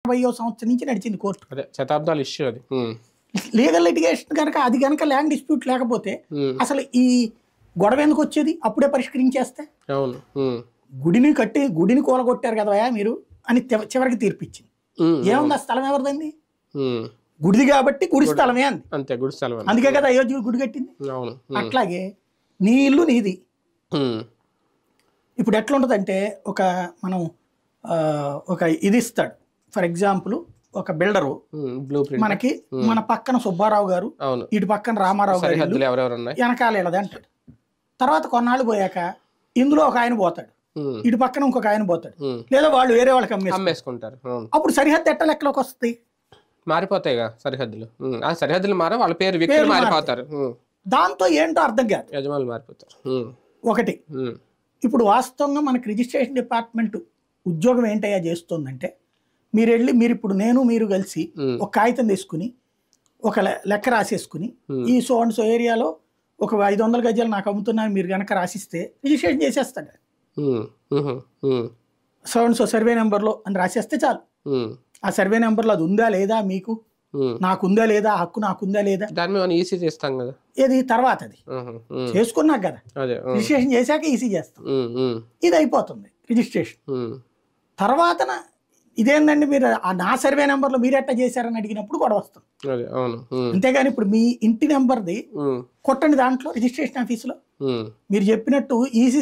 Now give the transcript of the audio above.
60వ సంవత్సరం నుంచి నడిచింది కోర్టు. అదే శతాబ్దాల ఇష్యూ అది. లీగల్ లిటిగేషన్ కనుక అది కనుక ల్యాండ్ డిస్ప్యూట్ లేకపోతే అసలు ఈ గొడవ ఎందుకు వచ్చేది? అప్పుడే పరిష్కరించేస్తే. అవును. గుడిని కూలగొట్టారు కదా మీరు అని చివరికి తీర్పిచ్చింది. ఏముంది ఆ స్థలం ఎవరిదండి? గుడిది కాబట్టి గుడి స్థలమే అంది. అంతే, గుడి స్థలం. అందుకే కదా అయోధ్య గుడి కట్టింది. అట్లాగే నీ ఇల్లు నీది. ఇప్పుడు ఎట్లా ఉంటుందంటే మనం ఒక ఇది ఇస్తాడు. ఫర్ ఎగ్జాంపుల్ ఒక బిల్డరు మనకి మన పక్కన సుబ్బారావు గారు, ఇటు పక్కన రామారావు గారు వెనకాల వెళ్ళదు అంటాడు. తర్వాత కొన్నాళ్ళు పోయాక ఇందులో ఒక ఆయన పోతాడు, ఇటు పక్కన ఇంకొక ఆయన పోతాడు, లేదా వాళ్ళు వేరే వాళ్ళకి అమ్మేసుకుంటారు. అప్పుడు సరిహద్దు ఎట్ట లెక్కలోకి వస్తాయి? మారిపోతాయి సరిహద్దులు. ఆ సరిహద్దులు వాళ్ళ పేరు వ్యక్తులు మారిపోతారు. దాంతో ఏంటో అర్థం కాదు, యజమానులు మారిపోతారు. ఒకటి ఇప్పుడు వాస్తవంగా మనకి రిజిస్ట్రేషన్ డిపార్ట్మెంట్ ఉద్యోగం ఏంటయ్యా చేస్తుందంటే, మీరు ఇప్పుడు మీరు కలిసి ఒక కాగితం తీసుకుని ఒక లెక్క రాసేసుకుని ఈ సో అండ్ సో ఏరియాలో ఒక 500 గజాలు నాకు అమ్ముతున్నాను మీరు కనుక రాసిస్తే రిజిస్ట్రేషన్ చేసేస్తాడు. సో అండ్ సో సర్వే నెంబర్లో అని రాసేస్తే చాలు. ఆ సర్వే నెంబర్లో అది ఉందా లేదా, మీకు నాకుందా లేదా, హక్కు నాకుందా లేదా, ఈసీ చేస్తాం కదా. ఏది తర్వాత అది చేసుకున్నాక కదా, రిజిస్ట్రేషన్ చేశాక ఈసీ చేస్తాం. ఇది అయిపోతుంది రిజిస్ట్రేషన్. తర్వాత ఇదేందండి మీరు నా సర్వే నెంబర్లో మీరు ఎట్లా చేశారని అడిగినప్పుడు గొడవ వస్తుంది. అంతేగాని ఇప్పుడు మీ ఇంటి నెంబర్ది కొట్టండి దాంట్లో రిజిస్ట్రేషన్ ఆఫీసులో మీరు చెప్పినట్టు ఈసీ